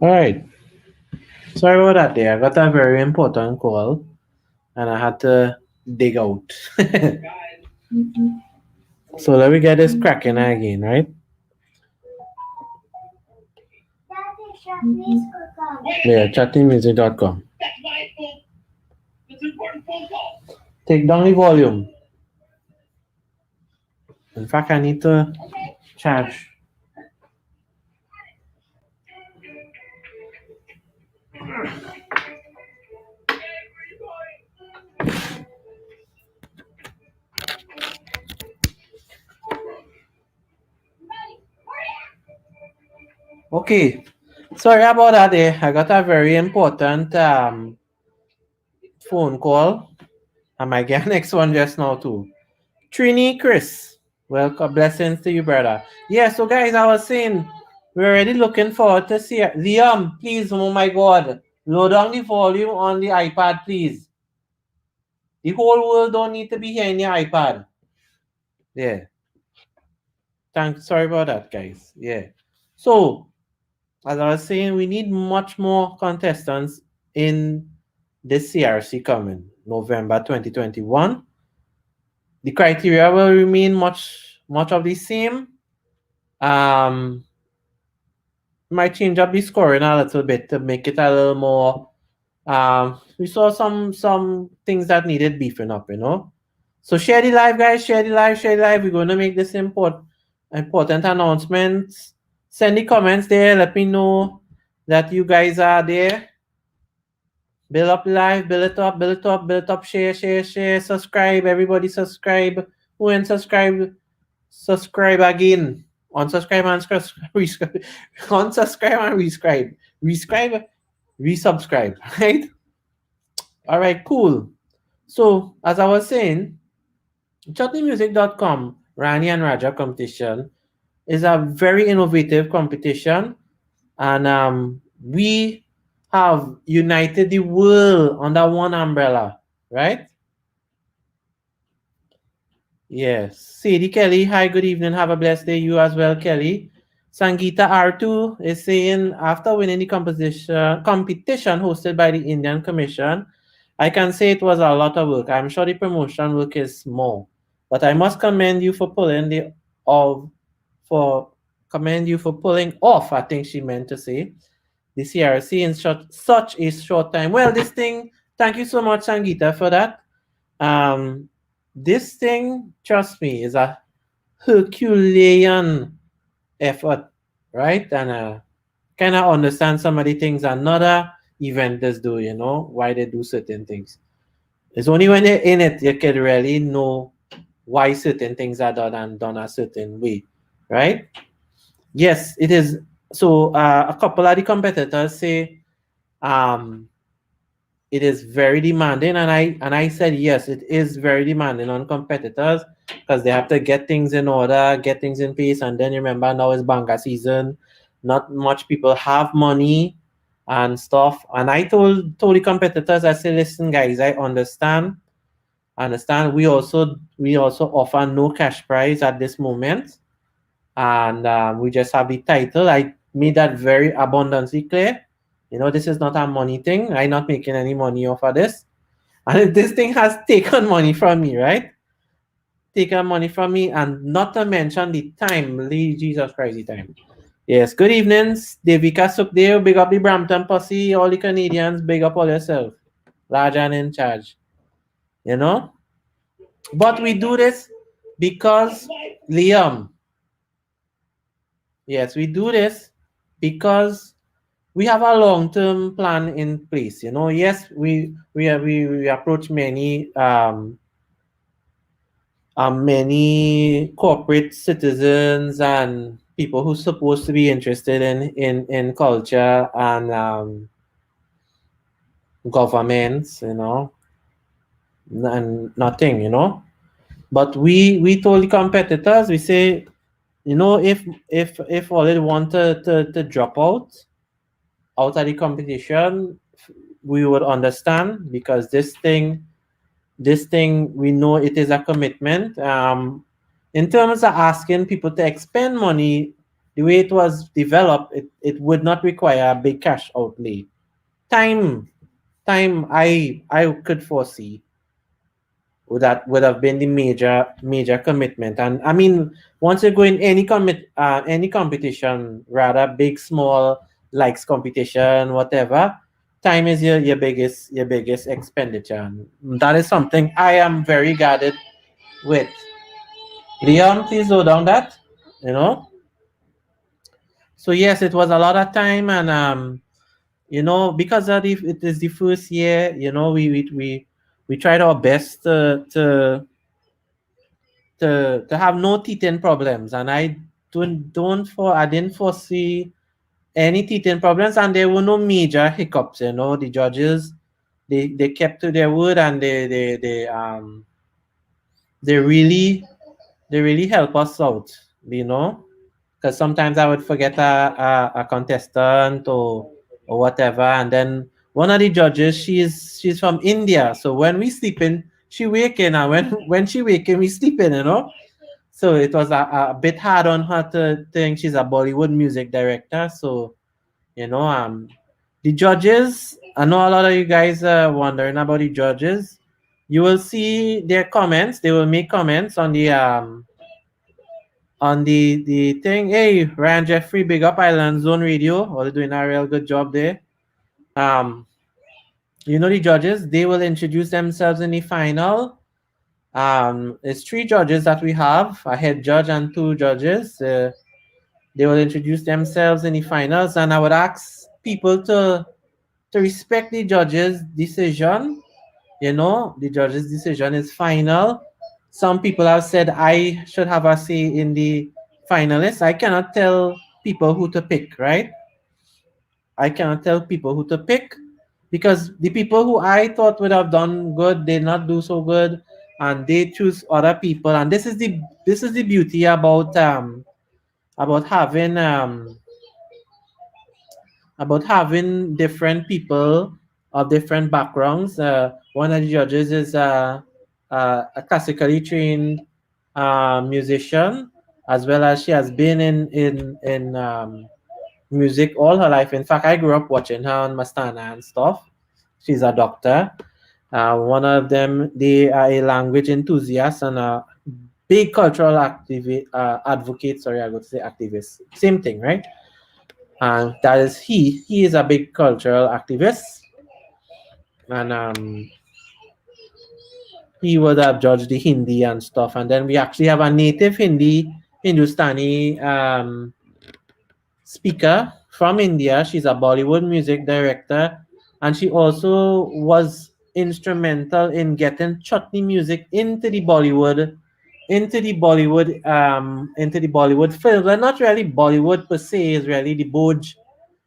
All right. Sorry about that there. I got a very important call and I had to dig out. So let me get this cracking again, right? Yeah, chutneymusic.com. Take down the volume. In fact, I need to charge. Okay, sorry about that. I got a very important phone call. I might get next one just now too. Trini, Chris, welcome, blessings to you, brother. Yeah, so guys, I was saying we're already looking forward to see it. Liam, please, oh my God, lower down the volume on the iPad, please. The whole world don't need to be hearing the iPad. Yeah. Thanks. Sorry about that, guys. Yeah. So, as I was saying, we need much more contestants in this CRC coming November 2021. The criteria will remain much of the same. Might change up the scoring a little bit to make it a little more. We saw some things that needed beefing up, you know. So share the live, guys. Share the live. We're going to make this important announcements. Send the comments there. Let me know that you guys are there. Build up live. Build it up. Share. Subscribe. Everybody subscribe. Who ain't subscribe? Subscribe again. Unsubscribe and resubscribe. Unsubscribe and resubscribe. Resubscribe. Right? All right, cool. So, as I was saying, chutneymusic.com, Rani and Raja competition is a very innovative competition. And we have united the world under one umbrella, right? Yes. Sadie Kelly, hi, good evening. Have a blessed day. You as well, Kelly. Sangeeta R2 is saying, after winning the competition hosted by the Indian Commission, I can say it was a lot of work. I'm sure the promotion work is more. But I must commend you for pulling off, I think she meant to say, the CRC in such a short time. Well, this thing, thank you so much, Sangeeta, for that. This thing, trust me, is a Herculean effort, right? And kind of understand some of the things another eventers do, you know, why they do certain things. It's only when you're in it you can really know why certain things are done a certain way, right? Yes, it is. So a couple of the competitors say it is very demanding, and I said yes, it is very demanding on competitors because they have to get things in order, get things in place, and then remember now is banga season, not much people have money and stuff. And I told the competitors, I said, listen guys, I understand. We also offer no cash prize at this moment, and we just have the title. I made that very abundantly clear. You know, this is not a money thing. I'm not making any money off of this. And this thing has taken money from me, right? Taken money from me, and not to mention the time. Jesus Christ, the time. Yes, good evenings. Devika Sukdev, big up the Brampton posse. All the Canadians, big up all yourself. Large and in charge. You know? But we do this because, Liam. Yes, we do this because we have a long-term plan in place. You know, yes, we approach many many corporate citizens and people who are supposed to be interested in culture and governments, you know, and nothing, you know. But we told the competitors, we say, you know, if all they want to drop out of the competition, we would understand, because this thing we know it is a commitment. in terms of asking people to expend money, the way it was developed, it would not require a big cash outlay. Time, I could foresee would have been the major commitment. And I mean, once you go in any competition, rather big, small, likes competition, whatever, time is your biggest expenditure. And that is something I am very guarded with. Leon, please slow down that. You know. So yes, it was a lot of time, and because it is the first year, we tried our best to have no teething problems, and I didn't foresee any teething problems, and there were no major hiccups. The judges, they kept to their word, and they really help us out. You know, because sometimes I would forget a contestant or whatever, and then one of the judges, she's from India, so when we sleeping, she waking, and when she waking, we sleeping. So it was a bit hard on her to think she's a Bollywood music director. So the judges. I know a lot of you guys are wondering about the judges. You will see their comments. They will make comments on the thing. Hey, Ryan Jeffrey, big up Island Zone Radio. Or they're doing a real good job there. Um, the judges, they will introduce themselves in the final. It's three judges that we have, a head judge and two judges. They will introduce themselves in the finals, and I would ask people to respect the judges' decision. The judge's decision is final. Some people have said I should have a say in the finalists. I cannot tell people who to pick, right? I cannot tell people who to pick because the people who I thought would have done good did not do so good, and they choose other people. And this is the beauty about having different people of different backgrounds. One of the judges is a classically trained musician, as well as she has been in music all her life. In fact, I grew up watching her on Mastana and stuff. She's a doctor. One of them, they are a language enthusiast and a big cultural advocate. Sorry, I got to say activist. Same thing, right? And that is he. He is a big cultural activist, and he would have judged the Hindi and stuff. And then we actually have a native Hindustani speaker from India. She's a Bollywood music director, and she also was instrumental in getting Chutney music into the Bollywood films. And not really Bollywood per se, is really the Boj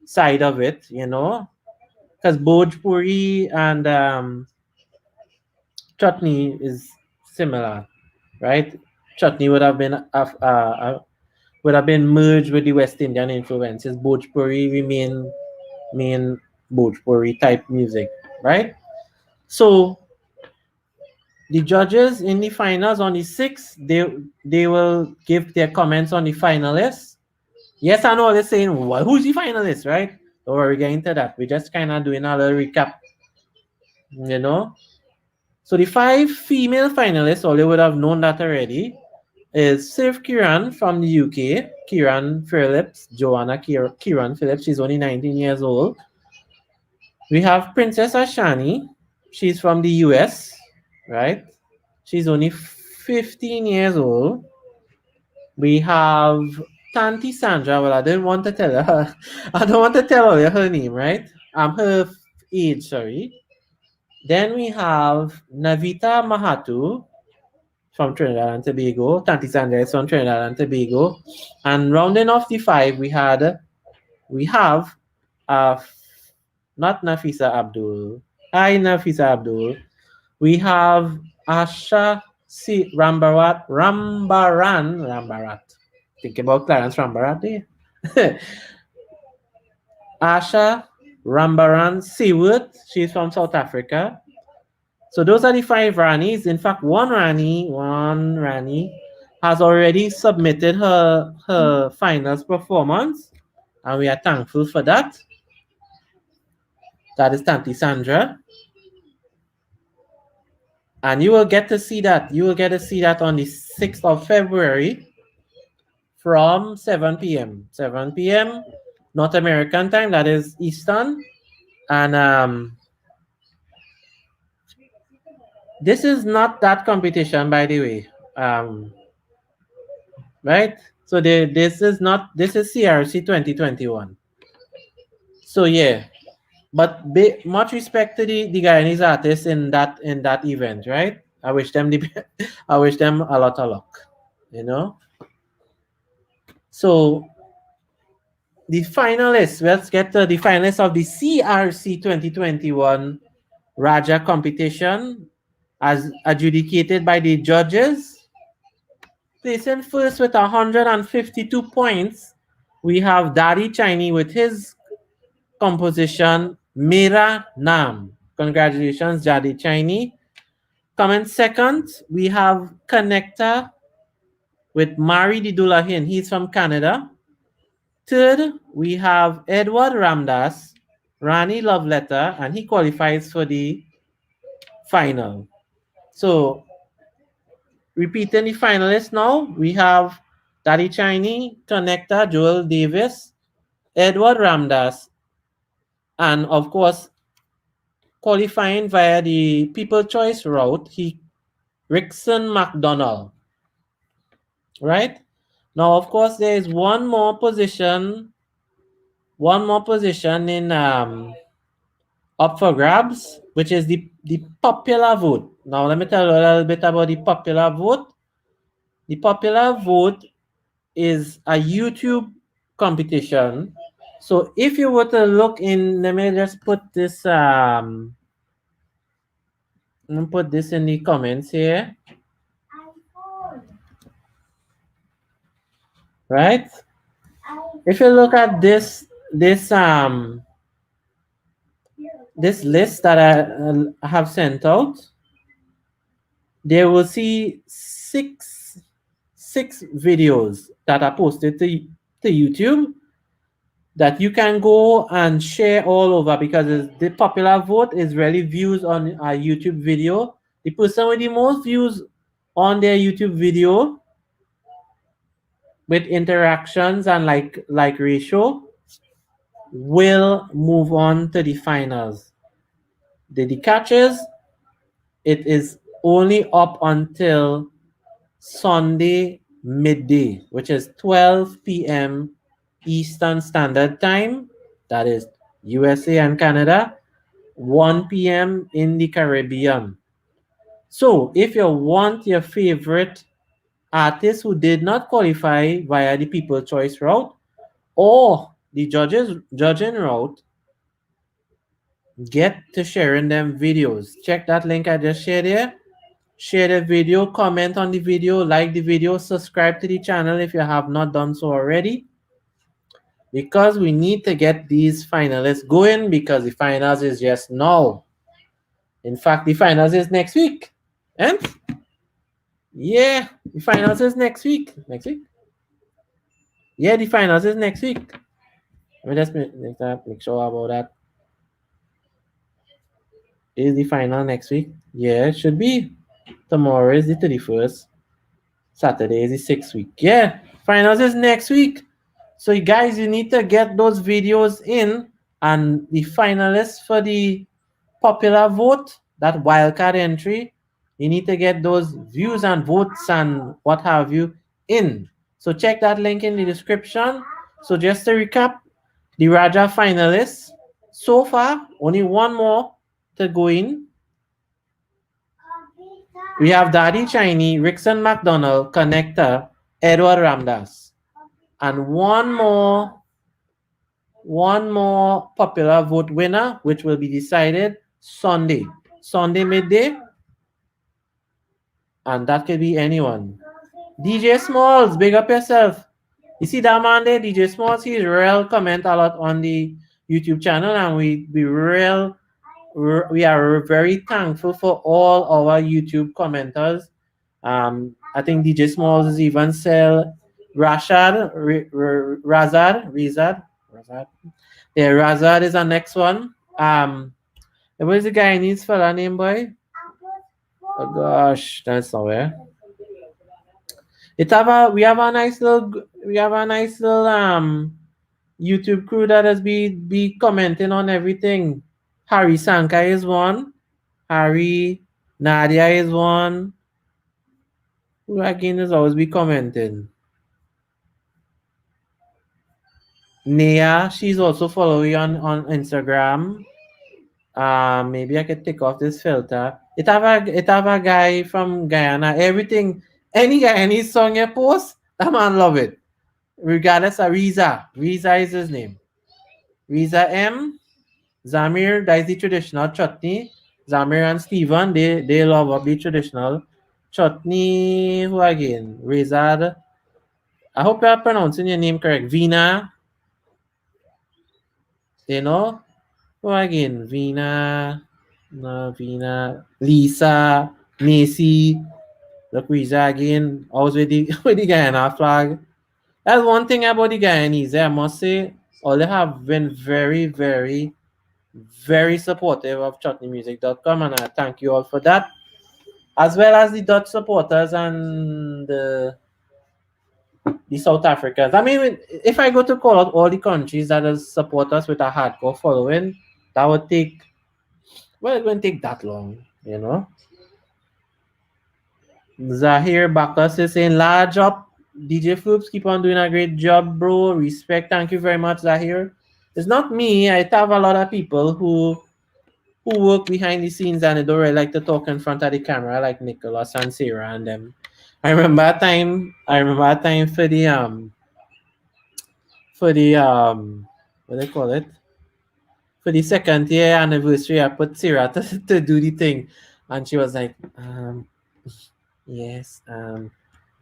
side of it, because Bhojpuri and Chutney is similar, right? Chutney would have been merged with the West Indian influences. Bhojpuri remain main Bhojpuri type music, right? So the judges in the finals on the 6th, they will give their comments on the finalists. Yes, I know they're saying, well, who's the finalist, right? Don't worry, get into that. We're just kind of doing a little recap, you know. So the 5 female finalists, all you would have known that already, is Sif Kiran from the UK, Kiran Phillips, Joanna Kiran Phillips. She's only 19 years old. We have Princess Ashani. She's from the US, right? She's only 15 years old. We have Tanti Sandra. Well, I didn't want to tell her. I don't want to tell her name, right? Her age, sorry. Then we have Navita Mahatu from Trinidad and Tobago. Tanti Sandra is from Trinidad and Tobago. And rounding off the 5, we have not Nafisa Abdul. Hi, Nafisa Abdul. We have Asha Rambarat. Think about Clarence Rambarat there. Asha Rambaran Seawood. She's from South Africa. So those are the 5 Ranis. In fact, one Rani has already submitted her finals performance, and we are thankful for that. That is Tanti Sandra. And you will get to see that. You will get to see that on the 6th of February from 7 p.m. 7 p.m. North American time, that is Eastern. And this is not that competition, by the way. Right? So this is CRC 2021. So yeah, but much respect to the Guyanese artists in that event, right? I wish them I wish them a lot of luck, you know. So the finalists, let's get to the finalists of the CRC 2021 Raja competition as adjudicated by the judges. Placing first with 152 points, we have Daddy Chinese with his composition Mera Naam. Congratulations, Daddy Chinese. Coming second, we have Connector with Mari Di Dulahin. He's from Canada. Third, we have Edward Ramdas, Rani Love Letter, and he qualifies for the final. So, repeating the finalists now, we have Daddy Chinese, Connector, Joel Davis, Edward Ramdas, and of course, qualifying via the People Choice route, Rickson McDonald. Right? Now, of course, there is one more position in up for grabs, which is the popular vote. Now, let me tell you a little bit about the popular vote. The popular vote is a YouTube competition. So if you were to look in, let me just put this let me put this in the comments here. Right? If you look at this list that I have sent out, they will see six videos that are posted to YouTube that you can go and share all over, because the popular vote is really views on a YouTube video. The person with the most views on their YouTube video with interactions and like ratio will move on to the finals. The catches, it is only up until Sunday midday, which is 12 p.m. Eastern Standard Time. That is USA and Canada, 1 p.m. in the Caribbean. So if you want your favorite artist who did not qualify via the People Choice route or the judging route, get to sharing them videos. Check that link I just shared here. Share the video, comment on the video, like the video, subscribe to the channel if you have not done so already. Because we need to get these finalists going, because the finals is just now. In fact, the finals is next week. And yeah, the finals is next week. Next week? Yeah, the finals is next week. Let me just make sure about that. Is the final next week? Yeah, it should be. Tomorrow is the 31st. Saturday is the 6th week. Yeah, finals is next week. So you guys, you need to get those videos in, and the finalists for the popular vote, that wildcard entry, you need to get those views and votes and what have you in. So check that link in the description. So just to recap, the Raja finalists, so far, only one more to go in. We have Daddy Chinese, Rickson McDonald, Connector, Edward Ramdas, and one more popular vote winner, which will be decided Sunday midday, and that could be anyone. DJ Smalls, big up yourself. You see that man there, DJ Smalls, he's real comment a lot on the YouTube channel, and we are very thankful for all our YouTube commenters. I think DJ Smalls is even sell Razad. Yeah, Razad is our next one. What is the guy needs fella name, boy? Oh gosh, that's nowhere. We have a nice little YouTube crew that has be commenting on everything. Harry Sanka is one. Harry Nadia is one. Who again is always be commenting. Nia, she's also following on Instagram. Maybe I could take off this filter. It have a guy from Guyana. Everything, any song you post, that man love it. Regardless of Riza. Riza is his name. Riza M. Zamir, that is the traditional chutney. Zamir and Steven, they love up the traditional chutney. Who again? Rizad. I hope you're pronouncing your name correct. Vina, you know? Who again? Vina, no, Vina, Lisa, Macy, look, Riza again. Always with the, with the Guyana flag. That's one thing about the Guyanese, I must say. All they have been very, very, very supportive of chutneymusic.com, and I thank you all for that. As well as the Dutch supporters and the South Africans. I mean, if I go to call out all the countries that support us with a hardcore following, that would take, well, it won't take that long, you know. Zahir Bakas is saying, large up. DJ Floops, keep on doing a great job, bro. Respect. Thank you very much, Zahir. It's not me. I have a lot of people who work behind the scenes and they don't really like to talk in front of the camera, like Nicholas and Sarah and them. I remember a time. For the what do they call it? For the second year anniversary, I put Sarah to do the thing, and she was like, yes,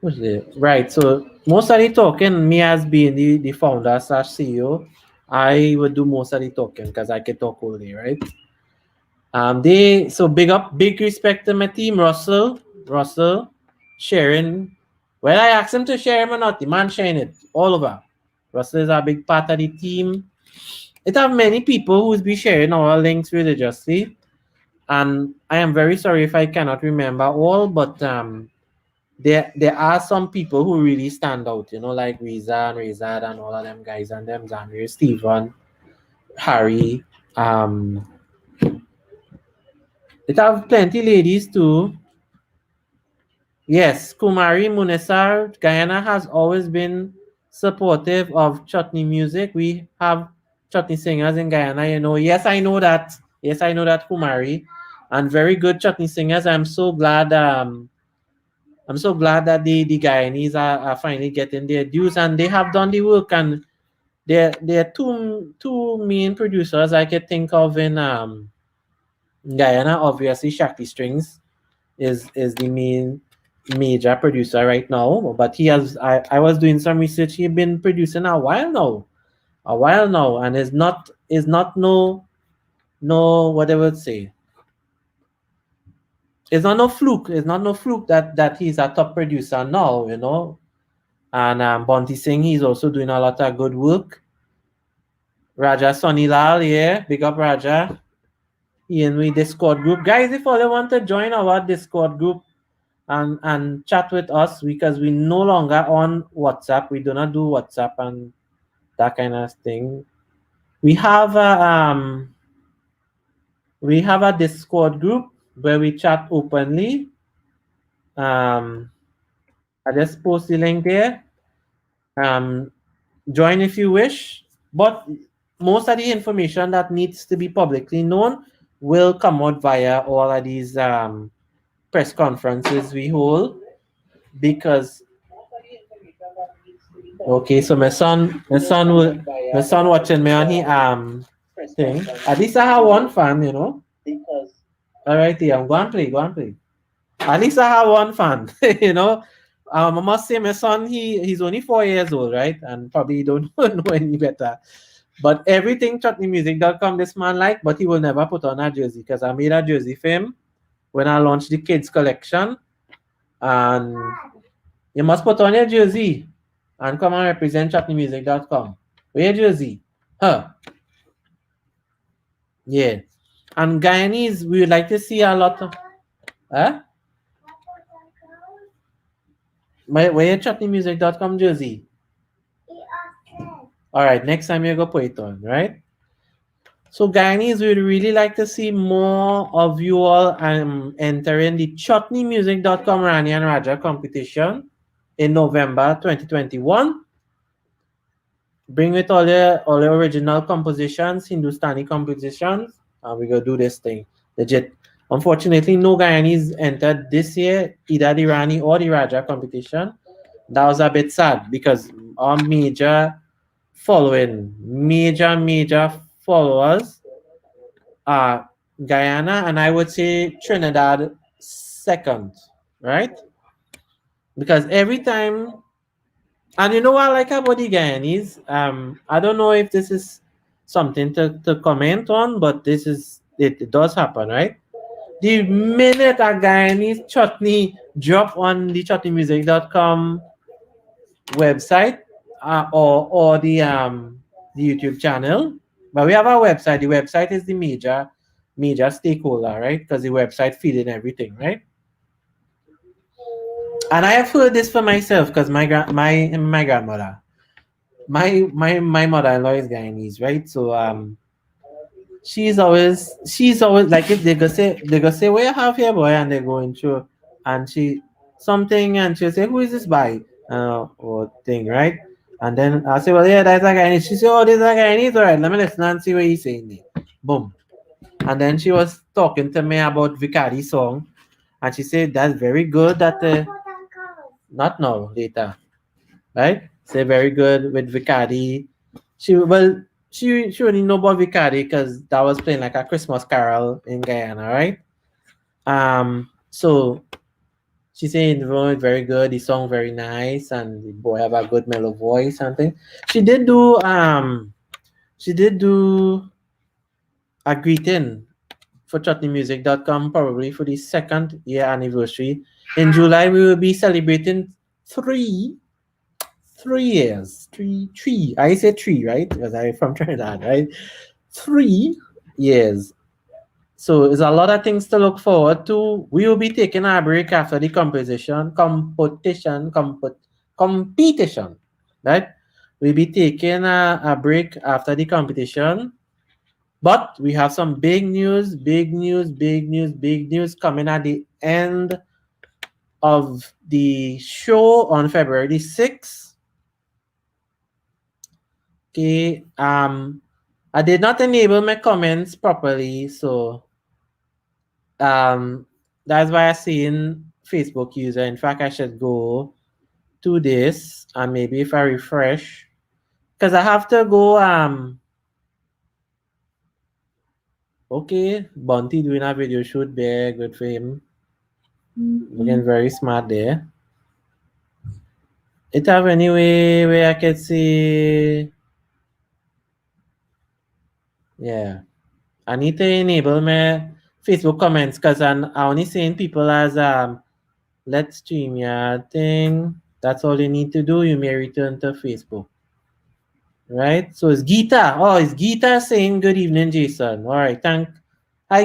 what's it? Right. So most of the talking, me as being the founder slash CEO, I would do most of the talking because I can talk all day, right? They so big respect to my team, Russell, sharing. Well, I asked him to share him or not. The man sharing it all over. Russell is a big part of the team. It have many people who's be sharing our links religiously, and I am very sorry if I cannot remember all, but there are some people who really stand out, you know, like Riza and Rizad and all of them guys and them Zamir, Steven, Harry. It have plenty ladies too. Yes, Kumari Munesar, Guyana has always been supportive of chutney music. We have chutney singers in Guyana, you know. Yes, I know that. Yes, I know that, Kumari. And very good chutney singers. I'm so glad that the Guyanese are finally getting their dues and they have done the work, and there are two main producers I could think of in Guyana. Obviously Shakti Strings is the main major producer right now, but I was doing some research. He's been producing a while now, and is not no what I would say. It's not no fluke. It's not no fluke that he's a top producer now, you know. And Bonti Singh, he's also doing a lot of good work. Raja Sonilal, yeah, big up Raja. He in we Discord group. Guys, if you want to join our Discord group and chat with us, because we no longer on WhatsApp. We do not do WhatsApp and that kind of thing. We have a Discord group where we chat openly. I just post the link there. Join if you wish, but most of the information that needs to be publicly known will come out via all of these press conferences we hold. Because okay, so my son watching me on he thing. At least I have one fan, you know. All right, yeah, go and play. At least I have one fan, you know. I must say, my son, he's only 4 years old, right? And probably don't know any better. But everything chutneymusic.com this man like, but he will never put on a jersey because I made a jersey for him when I launched the kids collection. And You must put on your jersey and come and represent chutneymusic.com. Wear your jersey. Huh. Yeah. And Guyanese, we would like to see a lot of. Huh? Wear your chutneymusic.com jersey. All right, next time you go put it on, right? So Guyanese, we'd really like to see more of you all entering the chutneymusic.com Rani and Raja competition in November 2021. Bring with all your original compositions, Hindustani compositions, and we go do this thing. Legit. Unfortunately, no Guyanese entered this year, either the Rani or the Raja competition. That was a bit sad because our major followers are Guyana, and I would say Trinidad second, right? Because every time, and you know what I like about the Guyanese, I don't know if this is something to comment on, but it does happen, right? The minute a Guyanese chutney drop on the chutneymusic.com website, or the YouTube channel, but we have our website. The website is the major stakeholder, right? Because the website feeding everything, right? And I have heard this for myself because my grandmother, my mother-in-law is Guyanese, right? So she's always like, if they go say what you have here, boy, and they're going through, and she something, and she'll say, who is this by, or thing, right? And then I say, well, yeah, that's a Guyanese. She say, oh, this is a Guyanese. All right, let me listen and see what he's saying there. Boom. And then she was talking to me about Vicari song, and she said that's very good. That not now, later, right? Say very good with Vicari. She only know about Vicari because that was playing like a Christmas carol in Guyana, right? So she said the voice very good, the song very nice, and the boy have a good mellow voice and thing. She did do a greeting for chutneymusic.com probably for the second year anniversary. In July we will be celebrating three 3 years. Three. I say three, right? Because I'm from Trinidad, right? 3 years. So there's a lot of things to look forward to. We will be taking a break after the competition, right? We'll be taking a break after the competition. But we have some big news coming at the end of the show on February the 6th. Okay, I did not enable my comments properly, so that's why I see in Facebook user. In fact, I should go to this and maybe if I refresh, because I have to go. Okay, Bunty doing a video shoot there, good for him. Looking very smart there. It have any way where I can see. Yeah. I need to enable my Facebook comments because I only seeing people as let's stream your thing. That's all you need to do. You may return to Facebook. Right? So it's Geeta. Oh, it's Geeta saying good evening, Jason. All right. Hi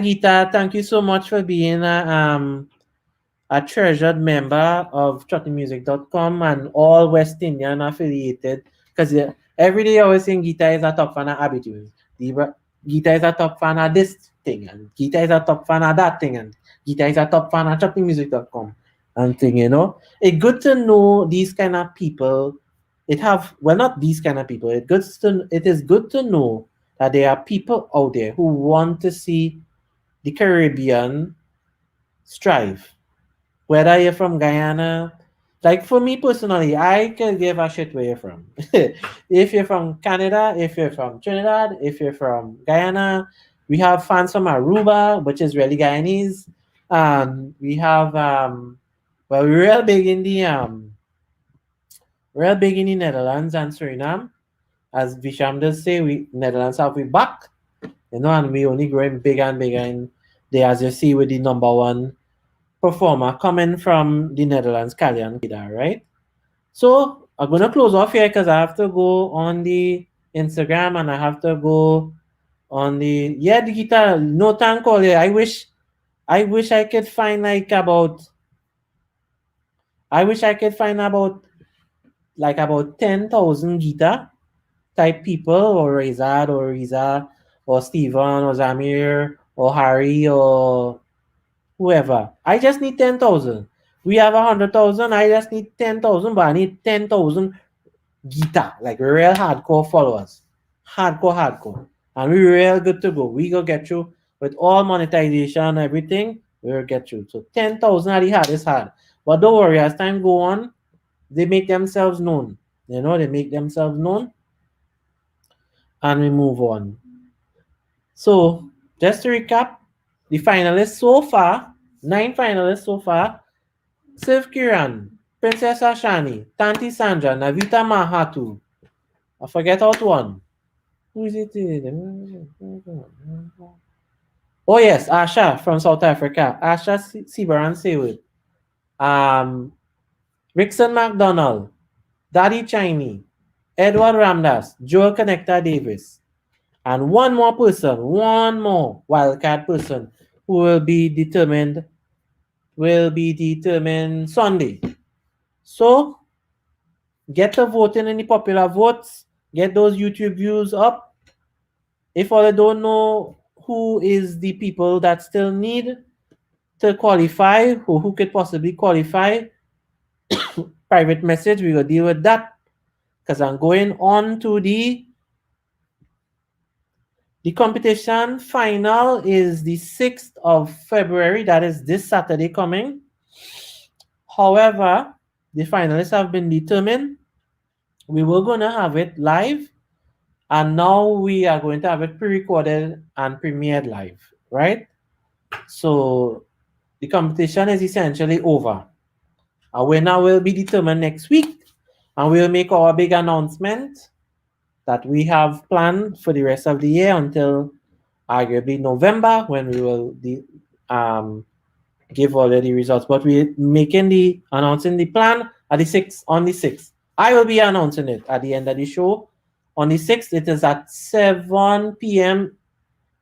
Geeta. Thank you so much for being a treasured member of chutneymusic.com and all West Indian affiliated. Because every day I always saying Geeta is a top fan of Habitudes. Geeta is a top fan of this thing, and Geeta is a top fan of that thing, and Geeta is a top fan of chutneymusic.com and thing, It's good to know these kind of people. Not these kind of people. It is good to know that there are people out there who want to see the Caribbean strive, whether you're from Guyana. Like for me personally, I can give a shit where you're from. If you're from Canada, if you're from Trinidad, if you're from Guyana, we have fans from Aruba, which is really Guyanese. We have we're real big in the Netherlands and Suriname. As Visham does say, we Netherlands have we back, and we only growing bigger and bigger in there, as you see with the number one performer coming from the Netherlands, Kalyan Kida, right? So I'm gonna close off here because I have to go on the Instagram and I have to go on the the guitar. No time call here. I wish I could find I wish I could find about 10,000 guitar type people, or Rezad or Riza or Steven or Zamir or Harry or whoever. I just need 10,000. We have 100,000. I just need 10,000, but I need 10,000 guitar, like real hardcore followers. Hardcore. And we real good to go. We go get you with all monetization, everything. We'll get you. So 10,000 at the hardest hard. But don't worry, as time go on, they make themselves known. They make themselves known and we move on. So just to recap, the finalists so far, 9 finalists so far: Siv Kiran, Princess Ashani, Tanti Sandra, Navita Mahatu. I forget out one. Who is it? Oh yes, Asha from South Africa. Asha Sibaran Seward. Rickson McDonald, Daddy Chinese, Edward Ramdas, Joel Connector Davis, and one more wildcard person who will be determined Sunday. So get the voting in the popular votes, get those YouTube views up. If all don't know who is the people that still need to qualify, who could possibly qualify, private message, we will deal with that. Because I'm going on to the competition final is the 6th of February. That is this Saturday coming. However, the finalists have been determined. We were going to have it live, and now we are going to have it pre-recorded and premiered live, right? So the competition is essentially over. Our winner will be determined next week, and we'll make our big announcement that we have planned for the rest of the year until arguably November, when we will give already results. But we're announcing the plan at on the 6th. I will be announcing it at the end of the show. On the 6th, it is at 7 p.m.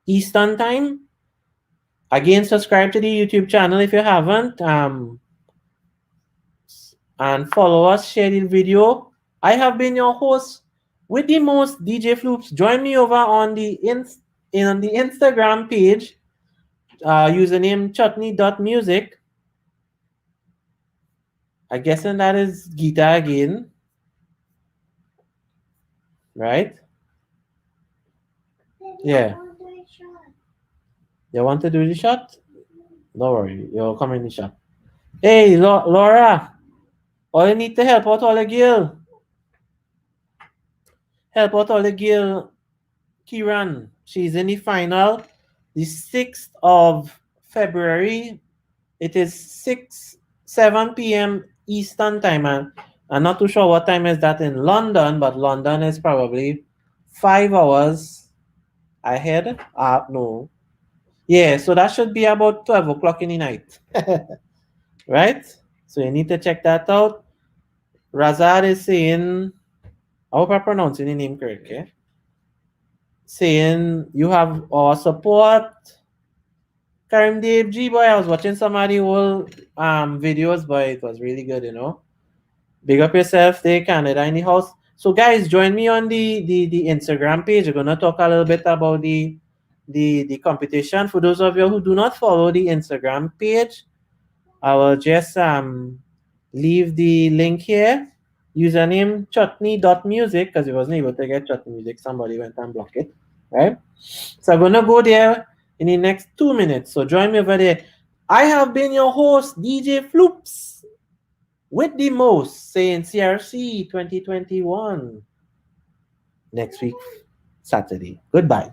Eastern time. Again, subscribe to the YouTube channel if you haven't. And follow us, share the video. I have been your host with the most, DJ Floops. Join me over on the Instagram page, username chutney.music. I guessing that is guitar again, right? Yeah. You want to do the shot? Don't worry, you'll come in the shot. Hey, Laura, all you need to help out all the girl. Help out all the girl, Kiran. She's in the final, the 6th of February. It is 7 p.m. Eastern time. And I'm not too sure what time is that in London, but London is probably 5 hours ahead. No. Yeah, so that should be about 12 o'clock in the night. Right? So you need to check that out. Razad is saying, I hope I'm pronouncing the name correct, okay? Saying you have our support. Karim Dave G, boy, I was watching some of the old videos, but it was really good, Big up yourself there, Canada in the house. So guys, join me on the Instagram page. We're gonna talk a little bit about the competition. For those of you who do not follow the Instagram page, I will just leave the link here. Username chutney.music, because it wasn't able to get Chutney Music. Somebody went and blocked it, right? So I'm gonna go there in the next 2 minutes. So join me over there. I have been your host, DJ Floops, with the most, saying CRC 2021 next week, Saturday. Goodbye.